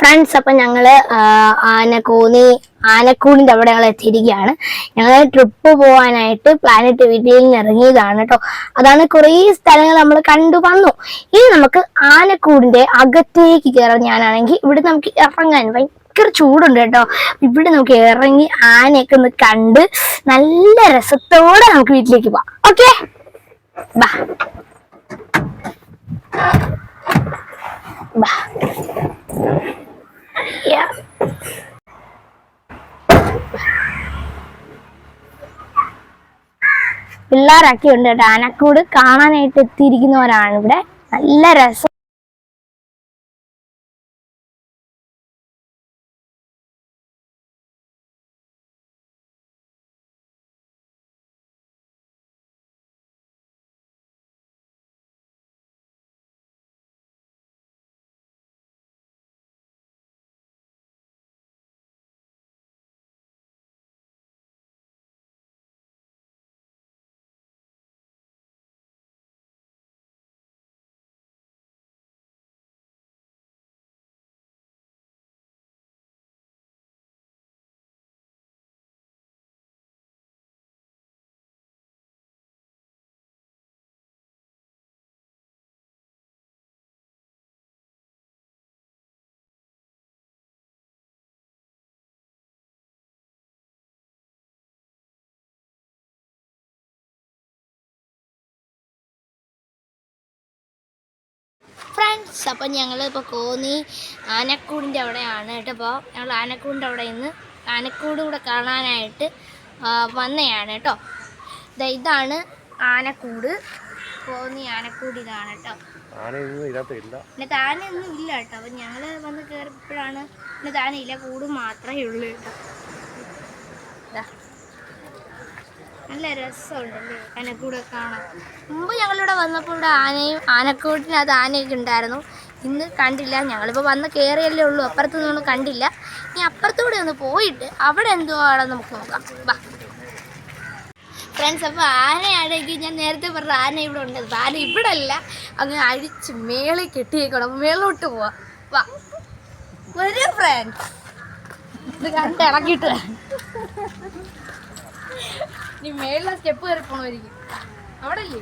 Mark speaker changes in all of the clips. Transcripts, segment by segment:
Speaker 1: Friends, അപ്പം ഞങ്ങള് ആനക്കൂടിന്റെ അവിടെ ഞങ്ങൾ എത്തിയിരിക്കുകയാണ്. ഞങ്ങൾ ട്രിപ്പ് പോകാനായിട്ട് പ്ലാനറ്റ് വീട്ടിൽ നിന്ന് ഇറങ്ങിയതാണ് കേട്ടോ. അതാണ് കുറേ സ്ഥലങ്ങൾ നമ്മൾ കണ്ടു വന്നു. ഇനി നമുക്ക് ആനക്കൂടിന്റെ അകത്തേക്ക് കയറാം. ഞാനാണെങ്കിൽ ഇവിടെ നമുക്ക് ഇറങ്ങാൻ ഭയങ്കര ചൂടുണ്ട് കേട്ടോ. ഇവിടെ നമുക്ക് ഇറങ്ങി ആനയൊക്കെ ഒന്ന് കണ്ട് നല്ല രസത്തോടെ നമുക്ക് വീട്ടിലേക്ക് പോവാം. ഓക്കെ, ബാ ബാ. പിള്ളേരൊക്കെ ഉണ്ട് കേട്ടോ. ആനക്കൂട് കാണാനായിട്ട് എത്തിയിരിക്കുന്നവരാണ് ഇവിടെ. നല്ല രസം. ഫ്രണ്ട്സ്, അപ്പം ഞങ്ങൾ ഇപ്പോൾ കോന്നി ആനക്കൂടിൻ്റെ അവിടെയാണ് കേട്ടോ. അപ്പോൾ ഞങ്ങൾ ആനക്കൂടിൻ്റെ അവിടെ നിന്ന് ആനക്കൂട് കൂടെ കാണാനായിട്ട് വന്നതാണ് കേട്ടോ. ഇതാണ് ആനക്കൂട്, കോന്നി ആനക്കൂട് ഇതാണ് കേട്ടോ. ഇന്നത്തെ ആനയൊന്നും ഇല്ല കേട്ടോ. അപ്പം ഞങ്ങൾ വന്ന് കയറിയപ്പോഴാണ് ഇന്നത്തെ ആനയില്ല, കൂട് മാത്രമേ ഉള്ളൂ കേട്ടോ. നല്ല രസമുണ്ടല്ലേ ആനക്കൂടെ കാണാൻ. മുമ്പ് ഞങ്ങളിവിടെ വന്നപ്പോൾ ഇവിടെ ആനക്കൂട്ടിനകത്ത് ആനയൊക്കെ ഉണ്ടായിരുന്നു. ഇന്ന് കണ്ടില്ല. ഞങ്ങളിപ്പോൾ വന്ന് കയറിയല്ലേ ഉള്ളൂ, അപ്പുറത്തൊന്നും കണ്ടില്ല. ഇനി അപ്പുറത്തൂടെ ഒന്ന് പോയിട്ട് അവിടെ എന്തോ ആണെന്ന് നമുക്ക് നോക്കാം. വാ ഫ്രണ്ട്സ്, അപ്പോൾ ആനയാണെങ്കിൽ ഞാൻ നേരത്തെ പറഞ്ഞ ആന ഇവിടെ ഉണ്ട്. ആന ഇവിടെ അല്ല, അങ്ങ് അഴിച്ച് മേളിൽ കെട്ടിയേക്കണം. മേളോട്ട് പോവാം. വാ വരൂ ഫ്രണ്ട്സ്, ഇത് കണ്ട് ഇളക്കിയിട്ട് നീ മേളിലെ സ്റ്റെപ്പ് കയറി പോണമായിരിക്കും. അവിടെ അല്ലേ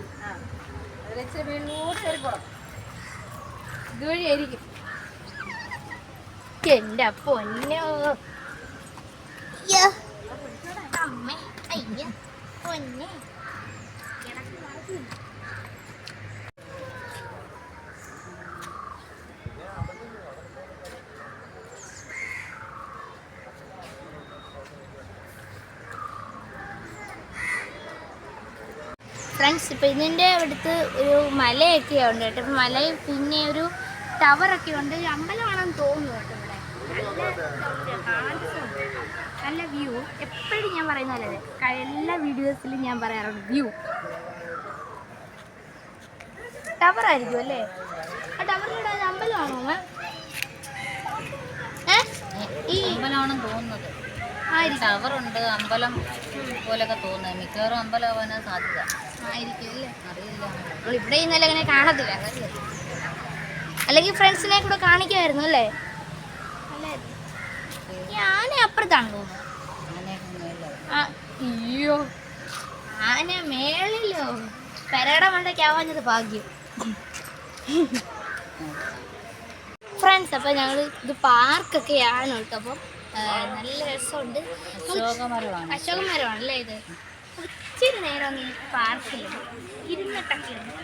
Speaker 1: മേളിലോട്ട് കയറി പോണം. ഇതുവഴിയായിരിക്കും. എൻ്റെ പൊന്നോ, അമ്മേ, അയ്യ പൊന്നെ. ഫ്രണ്ട്സ്, ഇപ്പം ഇതിൻ്റെ അടുത്ത് ഒരു മലയൊക്കെ ഉണ്ട് കേട്ടോ. ഇപ്പം മലയും പിന്നെ ഒരു ടവറൊക്കെ ഉണ്ട്. അമ്പലമാണെന്ന് തോന്നുന്നു കേട്ടോ. ഇവിടെ നല്ല വ്യൂ. എപ്പോഴും ഞാൻ പറയുന്നതല്ലേ, എല്ലാ വീഡിയോസിലും ഞാൻ പറയാറുണ്ട് വ്യൂ. ടവറായിരിക്കും അല്ലേ? ആ ടവറിലൂടെ അമ്പലമാണോ? ഈ അമ്പലമാണെന്ന് തോന്നുന്നത്. ടവറുണ്ട്, അമ്പലം പോലൊക്കെ തോന്നുന്നത്. മിക്കവാറും അമ്പലമാവാനാ സാധ്യത. ആയിരിക്കും അല്ലേ, അറിയില്ല. നമ്മൾ ഇവിടെ ഇന്നലെ അങ്ങനെ കാണത്തില്ല. അല്ലെങ്കിൽ ഫ്രണ്ട്സിനെ കൂടെ കാണിക്കുമായിരുന്നു അല്ലേ? ആന അപ്പുറത്താണ് തോന്നുന്നു. അയ്യോ, ആന മേളിലോ. പെരയുടെ മണ്ടയ്ക്കാവാഞ്ഞത് ഭാഗ്യം. ഫ്രണ്ട്സ്, അപ്പം ഞങ്ങൾ ഇത് പാർക്കൊക്കെയാണ് കേട്ടോ. അപ്പം നല്ല രസമുണ്ട്. അശോകമരമാണല്ലേ ഇത്. ഇച്ചിരി നേരം ഒന്ന് ഈ പാർക്കിൽ ഇരുന്നിട്ടൊക്കെ ഉണ്ട്.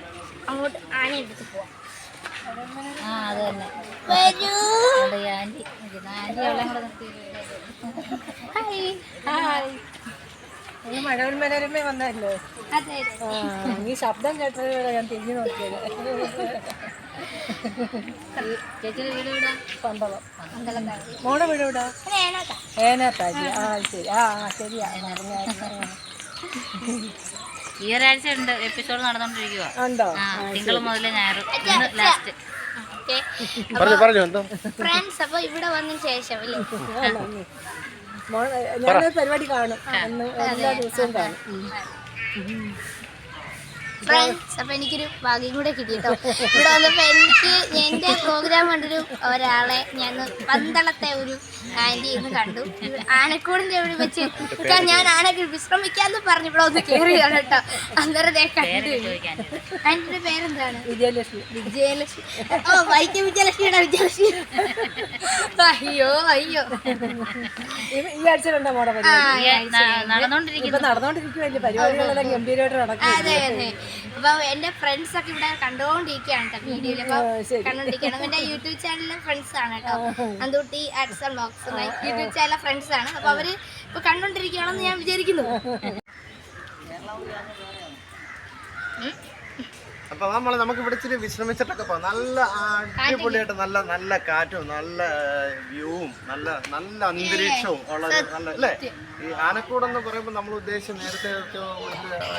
Speaker 1: അങ്ങോട്ട് ആന എടുത്ത് പോവാം. അത് തന്നെ വരൂ.
Speaker 2: മനോരമ വന്നല്ലോ.
Speaker 1: അതെ,
Speaker 2: ഈ ശബ്ദം കേട്ടത് ഞാൻ തിരിഞ്ഞു നോക്കിയത്.
Speaker 1: ചേച്ചിയുടെ വീട് ഇവിടെ
Speaker 2: പന്തളം. മോടെ വീട് ഇവിടെ ഏനാത്താജി. ആ ശരി, ആ ശരിയാ.
Speaker 3: ഈ ഒരാഴ്ച ഉണ്ട് എപ്പിസോഡ് നടന്നുകൊണ്ടിരിക്കുക.
Speaker 2: ഉണ്ടോ?
Speaker 3: തിങ്കൾ മുതൽ ഞായർ ലാസ്റ്റ്.
Speaker 1: ഫ്രണ്ട്സ്, അപ്പൊ ഇവിടെ വന്നതിന് ശേഷം
Speaker 2: ഞാനൊരു പരിപാടി കാണും. എല്ലാ ദിവസവും കാണും.
Speaker 1: ഫ്രണ്ട്സ്, അപ്പൊ എനിക്കൊരു ഭാഗ്യം കൂടെ കിട്ടിട്ടോ. ഇവിടെ വന്നപ്പോ എനിക്ക് എന്റെ പ്രോഗ്രാം കണ്ടൊരു ഒരാളെ ഞാൻ പന്തളത്തെ ഒരു ആന്റി ഇന്ന് കണ്ടു. ആനക്കൂടിന്റെ ഇവിടെ വെച്ച് ഞാൻ ആനക്ക് വിശ്രമിക്കാന്ന് പറഞ്ഞു ഇവിടെ ഒന്ന് കയറിയാണ് കേട്ടോ. അന്നേരം കണ്ടു. ആന്റിയുടെ പേരെന്താണ്?
Speaker 2: വിജയലക്ഷ്മി.
Speaker 1: വിജയലക്ഷ്മി. ഓ, വൈക്കം വിജയലക്ഷ്മിയുടെ വിജയലക്ഷ്മി. അയ്യോ അയ്യോ.
Speaker 2: ഈ ആഴ്ചയിലുണ്ടോ മോടെ നടന്നോണ്ടിരിക്കുവല്ലേ പരിപാടികളെല്ലാം ഗംഭീരമായിട്ട് നടക്കും.
Speaker 1: അതെ അതെ. അപ്പൊ എന്റെ ഫ്രണ്ട്സ് ഒക്കെ ഇവിടെ കണ്ടോണ്ടിരിക്കുകയാണ് കേട്ടോ വീഡിയോയില്. അപ്പൊ കണ്ടോണ്ടിരിക്കണം. എന്റെ യൂട്യൂബ് ചാനലിലെ ഫ്രണ്ട്സ് ആണ് കേട്ടോ. അന്തൂട്ടി ആർട്സ് ആൻഡ് വ്ലോഗ്സ് യൂട്യൂബ് ചാനലിലെ ഫ്രണ്ട്സ് ആണ്. അപ്പൊ അവര് ഇപ്പൊ കണ്ടോണ്ടിരിക്കുകയാണെന്ന് ഞാൻ വിചാരിക്കുന്നു.
Speaker 4: അപ്പൊ നമുക്ക് ഇവിടെ ഇച്ചിരി വിശ്രമിച്ചിട്ടൊക്കെ പോകാം. നല്ല അടിപൊളിയായിട്ട് നല്ല നല്ല കാറ്റും നല്ല വ്യൂവും നല്ല നല്ല അന്തരീക്ഷവും ഉള്ളത് നല്ല അല്ലേ. ഈ ആനക്കൂടെന്ന് പറയുമ്പോൾ നമ്മൾ ഉദ്ദേശിച്ച നേരത്തെ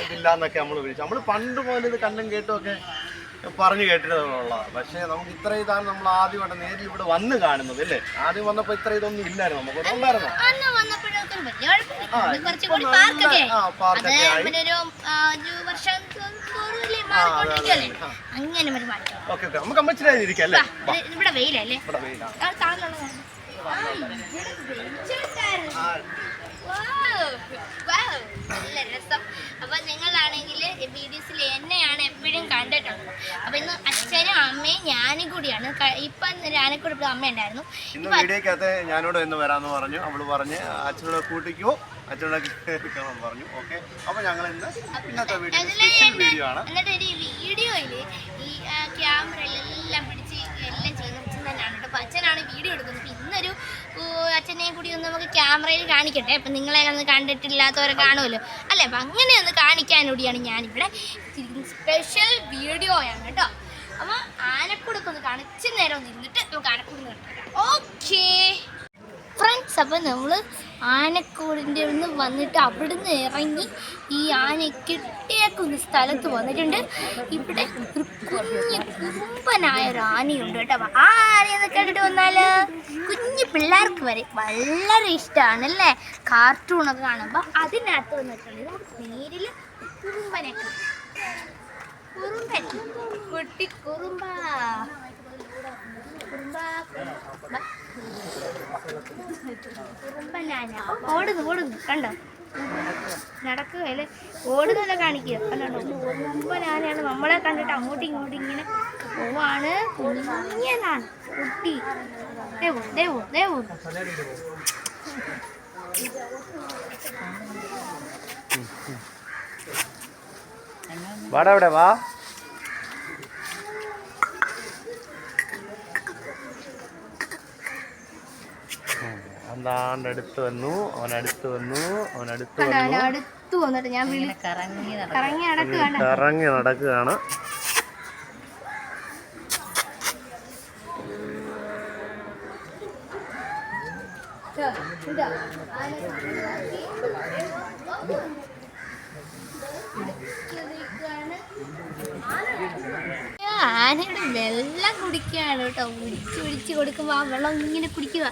Speaker 4: ഇതില്ലാന്നൊക്കെ നമ്മൾ വിളിച്ചു. നമ്മൾ പണ്ട് മുതൽ ഇത് കണ്ടും കേട്ടും ഒക്കെ പറഞ്ഞു കേട്ടിട്ടുള്ളതാണ്. പക്ഷേ നമുക്ക് ഇത്ര ഇതാണ് നമ്മൾ ആദ്യമായിട്ട് നേരിൽ ഇവിടെ വന്ന് കാണുന്നത് അല്ലേ. ആദ്യം വന്നപ്പോൾ ഇത്ര ഇതൊന്നും ഇല്ലായിരുന്നു. നമുക്ക് ഉണ്ടായിരുന്നോ? പാർക്കൊക്കെ ആയി. ഓക്കെ ഓക്കെ, നമുക്ക് അമ്മച്ചിരിക്കാം അല്ലേ.
Speaker 1: ഇവിടെ വെയിലല്ലേ.
Speaker 4: ഇവിടെ വെയിലാണ്.
Speaker 1: നല്ല രസം. അപ്പൊ നിങ്ങളാണെങ്കിൽ വീഡിയോസിൽ എന്നെയാണ് എപ്പോഴും കണ്ടിട്ടുള്ളത്. അപ്പൊ ഇന്ന് അച്ഛനും അമ്മയും ഞാനും കൂടിയാണ്. ഇപ്പൊ ഞാനെക്കൂടെ ഇവിടെ അമ്മ ഉണ്ടായിരുന്നു.
Speaker 4: ഇന്ന് വീഡിയോക്കകത്ത് ഞാനോട് എന്ന് വരാന്ന് പറഞ്ഞു. അവള് പറഞ്ഞ് അച്ഛനോട് കൂട്ടിക്കോ, അച്ഛനോട് പറഞ്ഞു. ഓക്കെ, അപ്പൊ ഞങ്ങൾ ഇന്ന് ഇന്നത്തെ വീഡിയോ ആണ്.
Speaker 1: എന്നിട്ട് ഒരു വീഡിയോയില് ഈ ക്യാമറയിലെല്ലാം പിടിച്ച് എല്ലാം ചെയ്യുന്ന അച്ഛൻ തന്നെയാണ് കേട്ടോ. അപ്പൊ അച്ഛനാണ് വീഡിയോ എടുക്കുന്നത്. ഇന്നൊരു അച്ഛനെയും കൂടി ഒന്ന് നമുക്ക് ക്യാമറയിൽ കാണിക്കട്ടെ. അപ്പം നിങ്ങളെ ഒന്ന് കണ്ടിട്ടില്ലാത്തവരെ കാണുമല്ലോ അല്ലേ. അപ്പം അങ്ങനെ ഒന്ന് കാണിക്കാനൂടിയാണ് ഞാനിവിടെ സ്പെഷ്യൽ വീഡിയോ ആണ് കേട്ടോ. അപ്പം ആനക്കൂടൊക്കെ ഒന്ന് കാണിച്ച് നേരം ഒന്ന് ഇരുന്നിട്ട് നമുക്ക് ആനക്കൂട് കണ്ടിട്ട് ഓക്കേ ഫ്രണ്ട്സ്. അപ്പം നമ്മൾ ആനക്കൂടിൻ്റെ ഒന്ന് വന്നിട്ട് അവിടുന്ന് ഇറങ്ങി ഈ ആന കെട്ടിയേക്കുന്ന സ്ഥലത്ത് വന്നിട്ടുണ്ട്. ഇവിടെ ഒരു കുറുമ്പനായ ഒരു ആനയുണ്ട് കേട്ടോ. അപ്പം ആ ആനയൊന്ന് കേട്ടിട്ട് വന്നാൽ കുഞ്ഞു പിള്ളേർക്ക് വരെ വളരെ ഇഷ്ടമാണല്ലേ കാർട്ടൂണൊക്കെ കാണുമ്പോൾ. അതിനകത്ത് വന്നിട്ടുണ്ട് നേരിൽ കുറുമ്പനൊക്കെ. കുറുമ്പൻ കുട്ടി കുറുമ്പ കുറുമ്പനാന ഓടുന്നു കണ്ടോ. നടക്കുകയല്ലേ, ഓടുന്നല്ല കാണിക്കുക. കണ്ടോ, കുറുമ്പനാനയാണ്. നമ്മളെ കണ്ടിട്ട് അങ്ങോട്ടും ഇങ്ങോട്ടും ഇങ്ങനെ പോവാണ്. കുഞ്ഞനാണ് കുട്ടി. ദേവു
Speaker 4: വാടാ ഇവിടെ വാ. എന്താണ്ട് അടുത്ത് വന്നു. അവനടുത്ത്
Speaker 1: വന്നിട്ട് ഞാൻ
Speaker 4: കറങ്ങി നടക്കുകയാണ്.
Speaker 1: ആനയുടെ വെള്ളം കുടിക്കുകയാണ് കേട്ടോ. ഒഴിച്ച് കൊടുക്കുമ്പോൾ ആ വെള്ളം ഇങ്ങനെ കുടിക്കുക.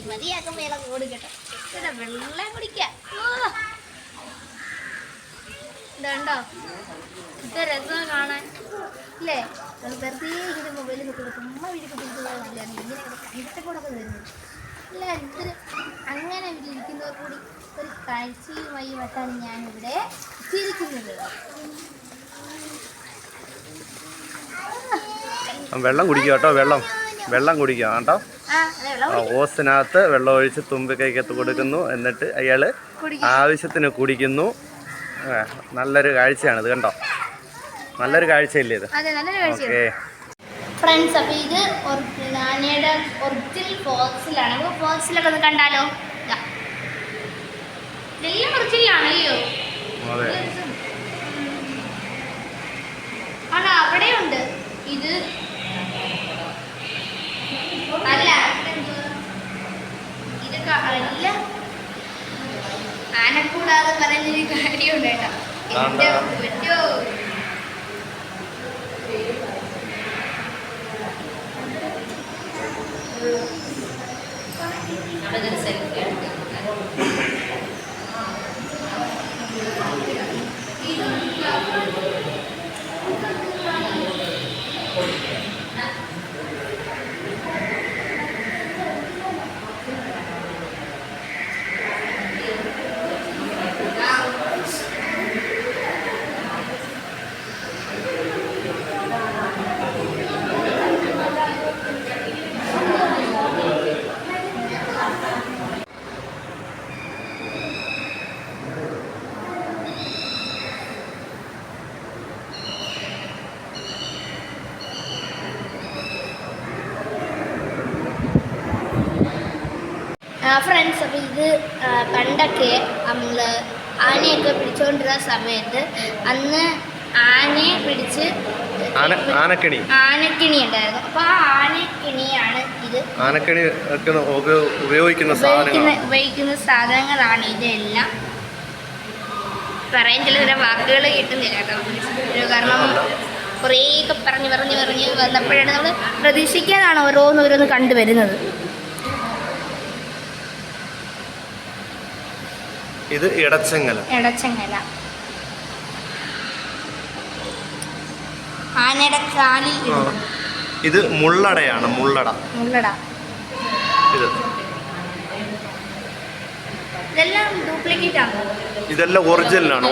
Speaker 1: മതിയാക്കുമ്പോൾ വെള്ളം കൊടുക്കട്ടെ. ഇവിടെ വെള്ളം കുടിക്കുക. ഇതുണ്ടോ, ഇത് രസം കാണാൻ അല്ലേ. വെറുതെ ഇങ്ങനെ മൊബൈലിൽ കൊടുക്കും. ഉമ്മ വീട്ടിൽ പിടിക്കുന്നത് നല്ലതാണ്. ഇങ്ങനെ കണ്ടക്കൂടൊക്കെ വരുന്നു അല്ല. ഇതിന് അങ്ങനെ ഇരിക്കുന്നവർ കൂടി ഒരു കാഴ്ചയുമായി വട്ടാണ് ഞാനിവിടെ ചിരിക്കുന്നത്.
Speaker 4: വെള്ളം കുടിക്കുക കേട്ടോ. വെള്ളം കുടിക്കുക കേട്ടോ. ഓസിനകത്ത് വെള്ളം ഒഴിച്ച് തുമ്പിക്കൈക്കകത്ത് കൊടുക്കുന്നു. എന്നിട്ട് അയാൾ ആവശ്യത്തിന് കുടിക്കുന്നു. നല്ലൊരു കാഴ്ചയാണിത് കണ്ടോ. നല്ലൊരു കാഴ്ചയില്ലേ ഇത്. ഓക്കെ
Speaker 1: ഫ്രണ്ട്സ്, അപ്പോൾ ഇത് ആനയുടെ ഒറിജിനൽ ഫോക്സിലാണ്. അപ്പോൾ ഫോക്സിലൊക്കെ ഒന്ന് കണ്ടാലോ. ഇതെല്ലാം ഒറിജിനലാണല്ലോ. ആണോ, അവിടെയുണ്ട്. ഇത് അല്ല, ഇതൊക്കെ അല്ല. ആനക്കൂടാതെ പറയുന്നൊരു കാര്യമുണ്ട് കേട്ടോ. എന്റെ പറ്റോ ഫ്രണ്ട്സ്, അപ്പോൾ ഇത് പണ്ടൊക്കെ നമ്മൾ ആനയൊക്കെ പിടിച്ചുകൊണ്ടിരുന്ന സമയത്ത് അന്ന് ആനയെ പിടിച്ച്
Speaker 4: ആനക്കണി
Speaker 1: ഉണ്ടായിരുന്നു. അപ്പോൾ ആ ആനക്കിണിയാണ് ഇത്.
Speaker 4: ആനക്കണി ഒക്കെ ഉപയോഗിക്കുന്ന
Speaker 1: സാധനങ്ങളാണ് ഇതെല്ലാം. പറയാൻ ചില വാക്കുകൾ കിട്ടുന്നില്ല കേട്ടോ, കാരണം കുറേയൊക്കെ പറഞ്ഞ് വന്നപ്പോഴാണ് നമ്മൾ പ്രതീക്ഷിക്കാനാണ് ഓരോന്നോരോന്ന് കണ്ടുവരുന്നത്.
Speaker 4: ഇത് ഇടച്ചങ്ങല.
Speaker 1: ആനയുടെ കാലിൽ
Speaker 4: ഇത് മുള്ളടയാണ്. മുള്ളട ഇത്
Speaker 1: ഇതെല്ലാം ഡ്യൂപ്ലിക്കേറ്റ് ആണ്.
Speaker 4: ഇതെല്ലാം ഒറിജിനലാണ്.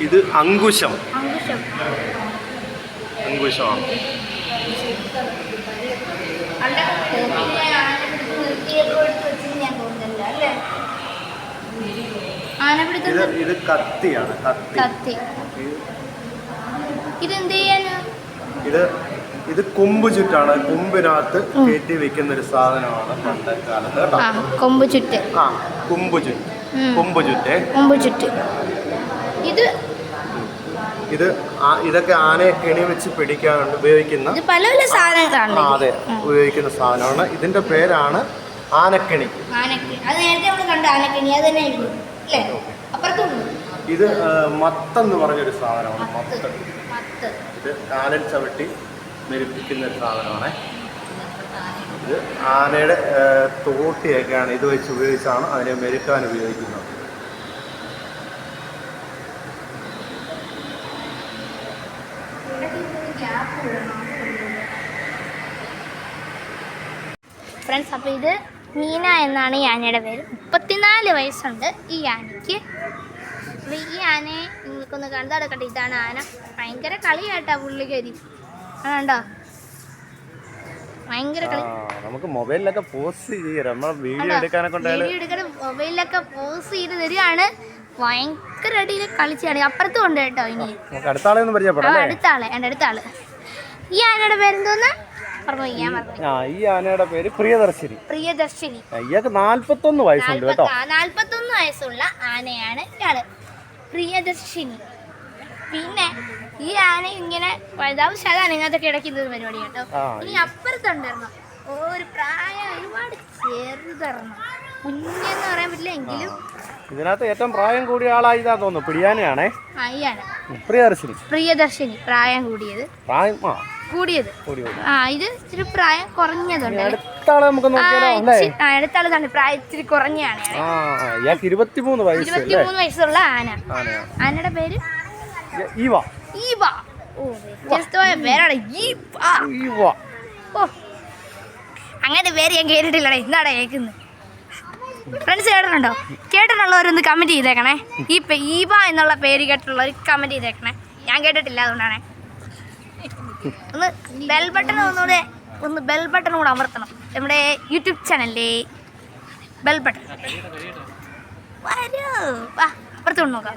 Speaker 4: ഇത് അങ്കുശമാണ്. ഇത് കത്തിയാണ്. കത്തി.
Speaker 1: ഇതെന്ത് ചെയ്യാനാ?
Speaker 4: ഇത് കൊമ്പ് ചുറ്റാണ്. കൊമ്പിനകത്ത് കയറ്റി വെക്കുന്ന ഒരു സാധനമാണ് പണ്ട് കാലത്ത് കേട്ടോ.
Speaker 1: കൊമ്പ് ചുറ്റ്.
Speaker 4: ഇതൊക്കെ ആനയെ കെണി വെച്ച് പിടിക്കാൻ ഉപയോഗിക്കുന്ന
Speaker 1: പല പല സാധനങ്ങളാണ്.
Speaker 4: അതെ, ഉപയോഗിക്കുന്ന സാധനമാണ്. ഇതിന്റെ പേരാണ് ആനക്കണി.
Speaker 1: അത് നേരത്തെ നമ്മൾ കണ്ട ആനക്കണി അത് തന്നെ അല്ലേ?
Speaker 4: ഇത് മത്തെന്ന് പറഞ്ഞൊരു സാധനമാണ്. മത്ത്. ഇത് കാലിൽ ചവിട്ടി മെരുപ്പിക്കുന്ന ഒരു സാധനമാണ്. ഇത് ആനയുടെ തോട്ടിയൊക്കെയാണ് ഇത് വെച്ച് ഉപയോഗിച്ചാണ് അതിനെ മെരുക്കാൻ ഉപയോഗിക്കുന്നത്.
Speaker 1: ഫ്രണ്ട്സ്, അപ്പോൾ ഇത് മീന എന്നാണ് ഈ ആനയുടെ പേര്. 34 വയസ്സുണ്ട് ഈ ആനയ്ക്ക്. അപ്പോൾ ഈ ആനയെ നിങ്ങൾക്കൊന്ന് കണ്ടു. ഇതാണ് ആന. ഭയങ്കര കളിയാട്ടാ പുള്ളിക്കരി. ആണോ? ഭയങ്കര കളി.
Speaker 4: നമുക്ക് മൊബൈലിലൊക്കെ പോസ്റ്റ് ചെയ്യാം. വീഡിയോ എടുക്കാൻ
Speaker 1: മൊബൈലിലൊക്കെ പോസ്റ്റ് ചെയ്ത് തരികയാണ്. ഭയങ്കര അടിയിൽ കളിച്ചാണ്. അപ്പുറത്തും ഉണ്ട് കേട്ടോ. ഇനി അടുത്ത ആള്. ഈ ആനയുടെ പേരെന്തോന്ന്?
Speaker 4: ഈ ആനയുടെ പേര് പ്രിയദർശിനി. ഇയാൾക്ക് 41 വയസ്സുണ്ട് കേട്ടോ.
Speaker 1: 41 വയസ്സുള്ള ആനയാണ് ഇയാള്, പ്രിയദർശിനി. പിന്നെ ഈ ആന ഇങ്ങനെ വലുതാവശ്യം ഇങ്ങനത്തെ കിടക്കുന്നത് പരിപാടി കേട്ടോ. ഇനി അപ്പുറത്തുണ്ടായിരുന്നു ഒരു പ്രായം ഒരുപാട് ചെറുതായിരുന്നു. കുഞ്ഞെന്ന് പറയാൻ പറ്റില്ല എങ്കിലും
Speaker 4: ഇതിനകത്ത് ഏറ്റവും പ്രായം കൂടിയ ആളായിതാ തോന്നുന്നു. പിടിയാനയാണേ.
Speaker 1: പ്രിയദർശിനി പ്രായം കൂടിയത്. ഇത് ഇച്ചിരി പ്രായം കുറഞ്ഞതുണ്ട്. അടുത്താള് തന്നെ പ്രായം ഇച്ചിരി കുറഞ്ഞാണ്.
Speaker 4: 23
Speaker 1: വയസ്സുള്ള ആന. ആനയുടെ പേര് ഈവ. വ്യത്യസ്തമായ പേരാണ്. അങ്ങനെ പേര് ഞാൻ കേട്ടിട്ടില്ലടേ, എന്താടാ കേൾക്കുന്നത്? ഫ്രണ്ട്സ് കേട്ടിട്ടുള്ളവരൊന്ന് കമന്റ് ചെയ്തേക്കണേ. ഈ ഈവ എന്നുള്ള പേര് കേട്ടിട്ടുള്ളവർ കമന്റ് ചെയ്തേക്കണേ. ഞാൻ കേട്ടിട്ടില്ല, അതുകൊണ്ടാണ്. ഒന്ന് ബെൽ ബട്ടൺ കൂടെ അമർത്തണം. നമ്മുടെ യൂട്യൂബ് ചാനലിലെ ബെൽ ബട്ടൺ. വരൂ, വാ അപ്പുറത്തോട്ട് നോക്കാം.